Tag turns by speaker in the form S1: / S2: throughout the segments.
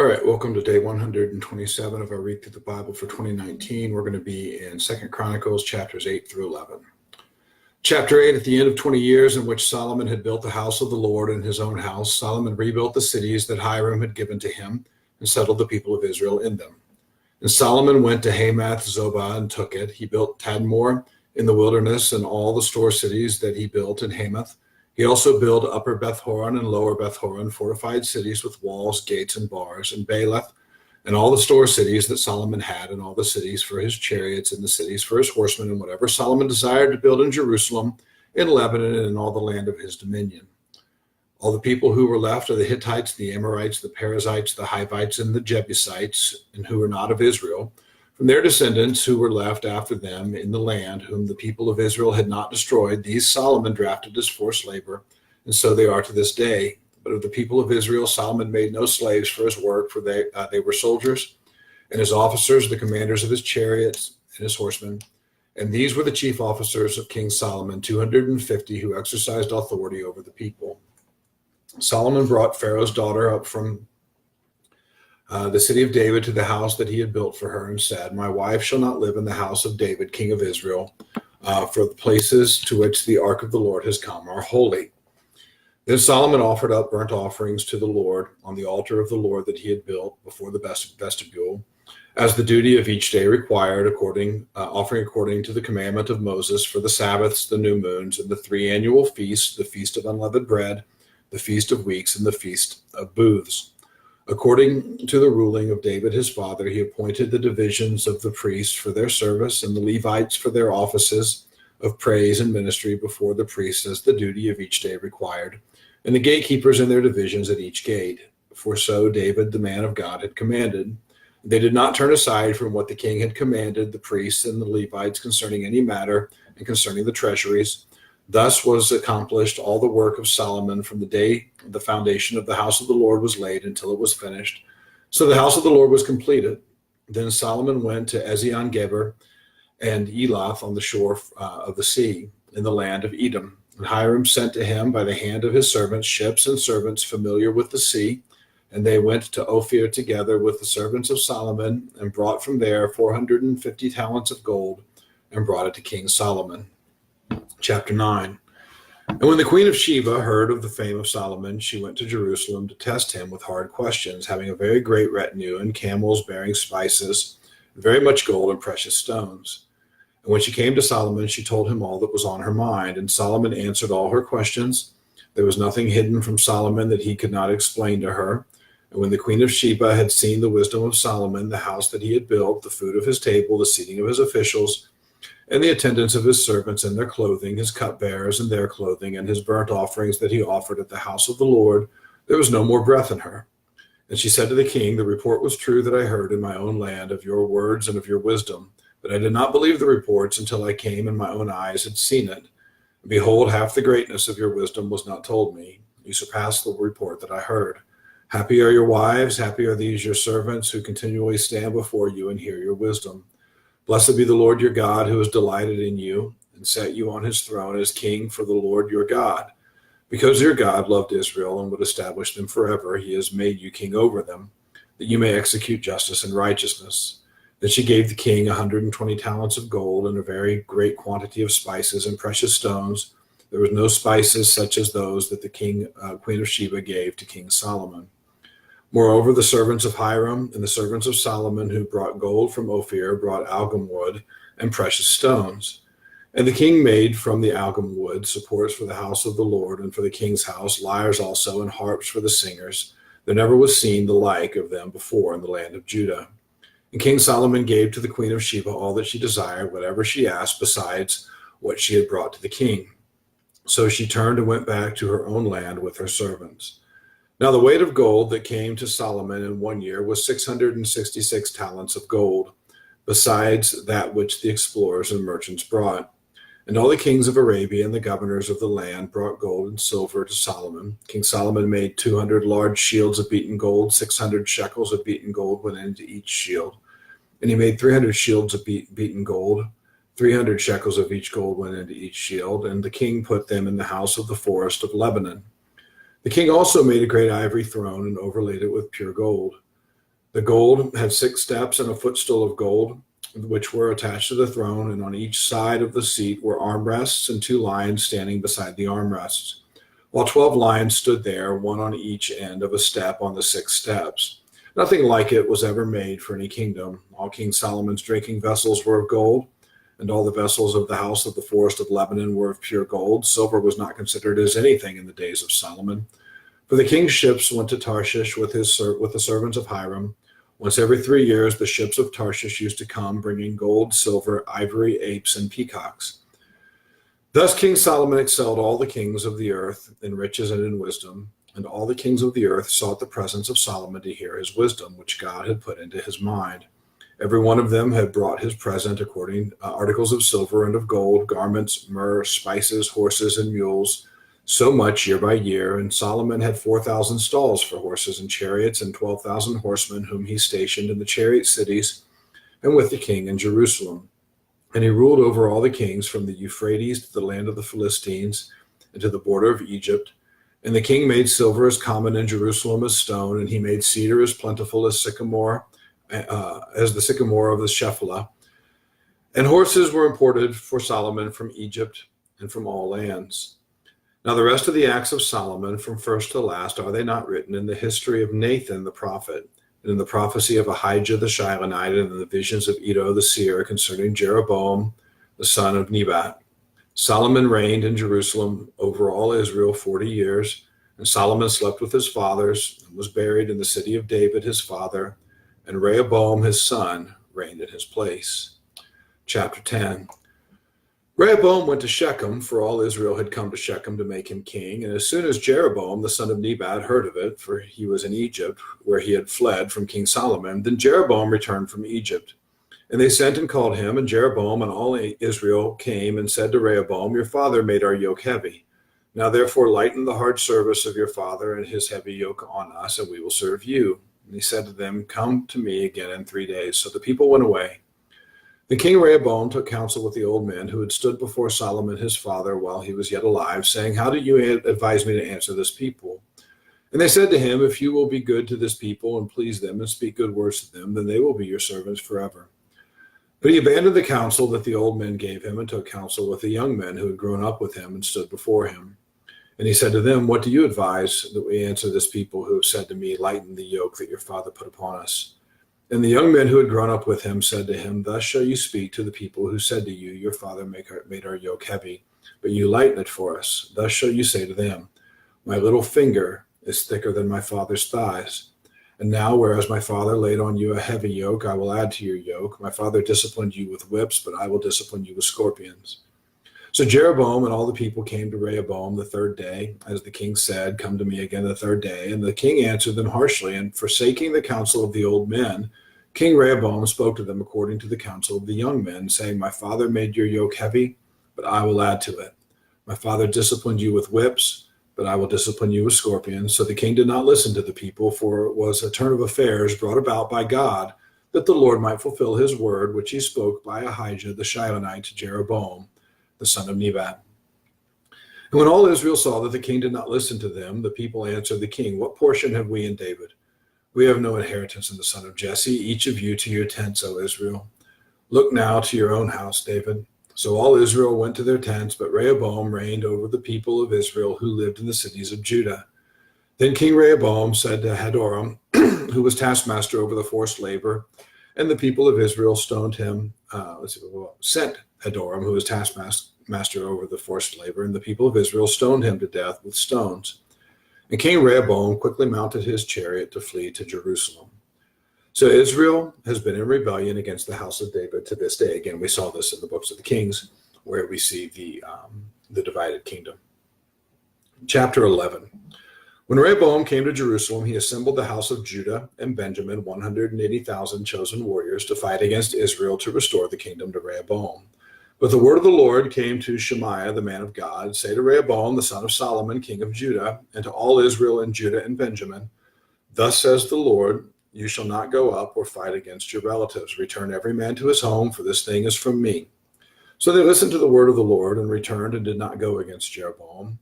S1: All right, welcome to day 127 of our Read Through the Bible for 2019. We're going to be in 2 Chronicles chapters 8 through 11. Chapter 8, at the end of 20 years in which Solomon had built the house of the Lord and his own house, Solomon rebuilt the cities that Hiram had given to him and settled the people of Israel in them. And Solomon went to Hamath Zobah and took it. He built Tadmor in the wilderness and all the store cities that he built in Hamath. He also built Upper Beth-horon and Lower Beth-horon, fortified cities with walls, gates, and bars, and Baalath, and all the store cities that Solomon had, and all the cities for his chariots, and the cities for his horsemen, and whatever Solomon desired to build in Jerusalem, in Lebanon, and in all the land of his dominion. All the people who were left are the Hittites, the Amorites, the Perizzites, the Hivites, and the Jebusites, and who were not of Israel, from their descendants who were left after them in the land, whom the people of Israel had not destroyed. These Solomon drafted as forced labor, and so they are to this day. But of the people of Israel, Solomon made no slaves for his work, for they were soldiers, and his officers, the commanders of his chariots and his horsemen. And these were the chief officers of King Solomon, 250, who exercised authority over the people. Solomon brought Pharaoh's daughter up from the city of David to the house that he had built for her, and said, "My wife shall not live in the house of David, king of Israel, for the places to which the ark of the Lord has come are holy." Then Solomon offered up burnt offerings to the Lord on the altar of the Lord that he had built before the vestibule, as the duty of each day required, offering according to the commandment of Moses for the Sabbaths, the new moons, and the 3 annual feasts, the feast of unleavened bread, the feast of weeks, and the feast of booths. According to the ruling of David his father, he appointed the divisions of the priests for their service and the Levites for their offices of praise and ministry before the priests, as the duty of each day required, and the gatekeepers in their divisions at each gate. For so David, the man of God, had commanded. They did not turn aside from what the king had commanded the priests and the Levites concerning any matter and concerning the treasuries. Thus was accomplished all the work of Solomon from the day the foundation of the house of the Lord was laid until it was finished. So the house of the Lord was completed. Then Solomon went to Ezion-Geber and Elath on the shore of the sea in the land of Edom. And Hiram sent to him by the hand of his servants ships and servants familiar with the sea. And they went to Ophir together with the servants of Solomon and brought from there 450 talents of gold and brought it to King Solomon. Chapter 9. And when the queen of Sheba heard of the fame of Solomon, she went to Jerusalem to test him with hard questions, having a very great retinue and camels bearing spices, very much gold and precious stones. And when she came to Solomon, she told him all that was on her mind, and Solomon answered all her questions. There was nothing hidden from Solomon that he could not explain to her. And when the queen of Sheba had seen the wisdom of Solomon, the house that he had built, the food of his table, the seating of his officials, and the attendance of his servants and their clothing, his cupbearers and their clothing, and his burnt offerings that he offered at the house of the Lord, there was no more breath in her. And she said to the king, "The report was true that I heard in my own land of your words and of your wisdom, but I did not believe the reports until I came and my own eyes had seen it. And behold, half the greatness of your wisdom was not told me. You surpassed the report that I heard. Happy are your wives, happy are these your servants who continually stand before you and hear your wisdom. Blessed be the Lord your God, who has delighted in you and set you on his throne as king for the Lord your God. Because your God loved Israel and would establish them forever, he has made you king over them, that you may execute justice and righteousness." Then she gave the king 120 talents of gold and a very great quantity of spices and precious stones. There was no spices such as those that the queen of Sheba gave to King Solomon. Moreover, the servants of Hiram and the servants of Solomon who brought gold from Ophir brought algum wood and precious stones. And the king made from the algum wood supports for the house of the Lord and for the king's house, lyres also and harps for the singers. There never was seen the like of them before in the land of Judah. And King Solomon gave to the queen of Sheba all that she desired, whatever she asked, besides what she had brought to the king. So she turned and went back to her own land with her servants. Now the weight of gold that came to Solomon in 1 year was 666 talents of gold, besides that which the explorers and merchants brought. And all the kings of Arabia and the governors of the land brought gold and silver to Solomon. King Solomon made 200 large shields of beaten gold. 600 shekels of beaten gold went into each shield. And he made 300 shields of beaten gold. 300 shekels of each gold went into each shield. And the king put them in the house of the forest of Lebanon. The king also made a great ivory throne and overlaid it with pure gold. The gold had 6 steps and a footstool of gold, which were attached to the throne, and on each side of the seat were armrests and 2 lions standing beside the armrests, while 12 lions stood there, one on each end of a step on the 6 steps. Nothing like it was ever made for any kingdom. All King Solomon's drinking vessels were of gold, and all the vessels of the house of the forest of Lebanon were of pure gold. Silver was not considered as anything in the days of Solomon. For the king's ships went to Tarshish with the servants of Hiram. Once every 3 years, the ships of Tarshish used to come, bringing gold, silver, ivory, apes, and peacocks. Thus King Solomon excelled all the kings of the earth in riches and in wisdom, and all the kings of the earth sought the presence of Solomon to hear his wisdom, which God had put into his mind. Every one of them had brought his present, according articles of silver and of gold, garments, myrrh, spices, horses, and mules, so much year by year. And Solomon had 4,000 stalls for horses and chariots, and 12,000 horsemen, whom he stationed in the chariot cities and with the king in Jerusalem. And he ruled over all the kings from the Euphrates to the land of the Philistines and to the border of Egypt. And the king made silver as common in Jerusalem as stone, and he made cedar as plentiful as sycamore, as the sycamore of the Shephelah. And horses were imported for Solomon from Egypt and from all lands. Now the rest of the acts of Solomon, from first to last, are they not written in the history of Nathan the prophet, and in the prophecy of Ahijah the Shilonite, and in the visions of Iddo the seer concerning Jeroboam the son of Nebat? Solomon reigned in Jerusalem over all Israel 40 years, and Solomon slept with his fathers and was buried in the city of David his father, and Rehoboam his son reigned in his place. Chapter 10. Rehoboam went to Shechem, for all Israel had come to Shechem to make him king. And as soon as Jeroboam the son of Nebat heard of it, for he was in Egypt, where he had fled from King Solomon, then Jeroboam returned from Egypt. And they sent and called him, and Jeroboam and all Israel came and said to Rehoboam, "Your father made our yoke heavy. Now therefore lighten the hard service of your father and his heavy yoke on us, and we will serve you." And he said to them, "Come to me again in 3 days." So the people went away. The king Rehoboam took counsel with the old men who had stood before Solomon his father while he was yet alive, saying, "How do you advise me to answer this people?" And they said to him, "If you will be good to this people and please them and speak good words to them, then they will be your servants forever." But he abandoned the counsel that the old men gave him and took counsel with the young men who had grown up with him and stood before him. And he said to them, "What do you advise that we answer this people who have said to me, 'Lighten the yoke that your father put upon us'?" And the young men who had grown up with him said to him, "Thus shall you speak to the people who said to you, 'Your father made our yoke heavy, but you lighten it for us.' Thus shall you say to them, 'My little finger is thicker than my father's thighs. And now, whereas my father laid on you a heavy yoke, I will add to your yoke. My father disciplined you with whips, but I will discipline you with scorpions." So Jeroboam and all the people came to Rehoboam the 3rd day, as the king said, "Come to me again the 3rd day." And the king answered them harshly, and forsaking the counsel of the old men, King Rehoboam spoke to them according to the counsel of the young men, saying, "My father made your yoke heavy, but I will add to it. My father disciplined you with whips, but I will discipline you with scorpions." So the king did not listen to the people, for it was a turn of affairs brought about by God, that the Lord might fulfill his word, which he spoke by Ahijah the Shilonite to Jeroboam the son of Nebat. And when all Israel saw that the king did not listen to them, the people answered the king, "What portion have we in David? We have no inheritance in the son of Jesse. Each of you to your tents, O Israel. Look now to your own house, David." So all Israel went to their tents, but Rehoboam reigned over the people of Israel who lived in the cities of Judah. Then King Rehoboam said to Hadoram, who was taskmaster over the forced labor, and the people of Israel stoned him, sent Hadoram, who was taskmaster over the forced labor, and the people of Israel stoned him to death with stones. And King Rehoboam quickly mounted his chariot to flee to Jerusalem. So Israel has been in rebellion against the house of David to this day. Again, we saw this in the books of the Kings, where we see the divided kingdom. Chapter 11. When Rehoboam came to Jerusalem, he assembled the house of Judah and Benjamin, 180,000 chosen warriors, to fight against Israel to restore the kingdom to Rehoboam. But the word of the Lord came to Shemaiah, the man of God, "Say to Rehoboam, the son of Solomon, king of Judah, and to all Israel and Judah and Benjamin, thus says the Lord, you shall not go up or fight against your relatives. Return every man to his home, for this thing is from me." So they listened to the word of the Lord and returned and did not go against Jeroboam.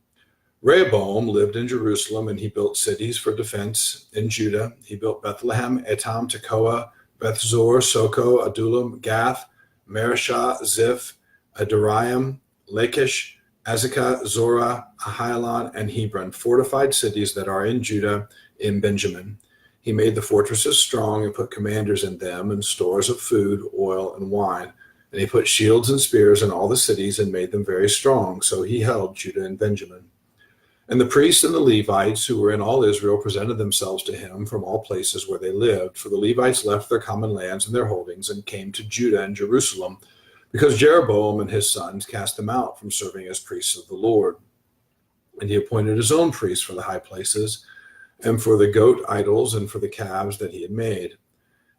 S1: Rehoboam lived in Jerusalem, and he built cities for defense in Judah. He built Bethlehem, Etam, Tekoa, Bethzor, Soko, Adullam, Gath, Mareshah, Ziph, Adaraim, Lachish, Azekah, Zorah, Ahialon, and Hebron, fortified cities that are in Judah, in Benjamin. He made the fortresses strong and put commanders in them, and stores of food, oil, and wine. And he put shields and spears in all the cities and made them very strong. So he held Judah and Benjamin. And the priests and the Levites who were in all Israel presented themselves to him from all places where they lived. For the Levites left their common lands and their holdings and came to Judah and Jerusalem, because Jeroboam and his sons cast them out from serving as priests of the Lord. And he appointed his own priests for the high places, and for the goat idols, and for the calves that he had made.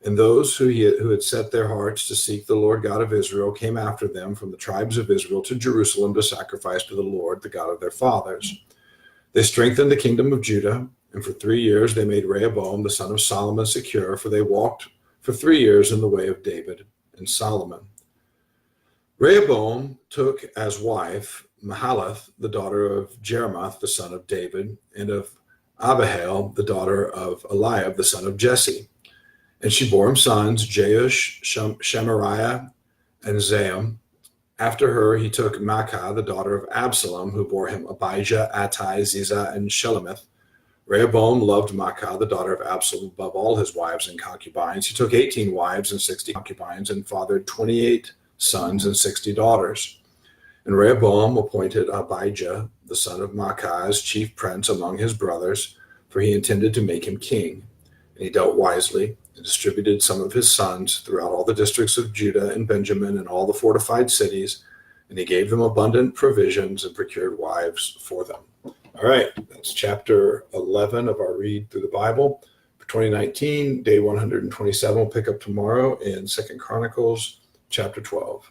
S1: And those who had set their hearts to seek the Lord God of Israel came after them from the tribes of Israel to Jerusalem to sacrifice to the Lord, the God of their fathers. They strengthened the kingdom of Judah, and for 3 years they made Rehoboam the son of Solomon secure, for they walked for 3 years in the way of David and Solomon. Rehoboam took as wife Mahalath, the daughter of Jeremoth, the son of David, and of Abihail, the daughter of Eliab, the son of Jesse. And she bore him sons, Jeush, Shemariah, and Zaham. After her, he took Maacah, the daughter of Absalom, who bore him Abijah, Attai, Ziza, and Shelemith. Rehoboam loved Maacah, the daughter of Absalom, above all his wives and concubines. He took 18 wives and 60 concubines and fathered 28 sons and 60 daughters. And Rehoboam appointed Abijah, the son of Maacah, as chief prince among his brothers, for he intended to make him king. And he dealt wisely, and distributed some of his sons throughout all the districts of Judah and Benjamin and all the fortified cities, and he gave them abundant provisions and procured wives for them. All right, that's chapter 11 of our Read Through the Bible for 2019, day 127. We'll pick up tomorrow in 2 Chronicles chapter 12.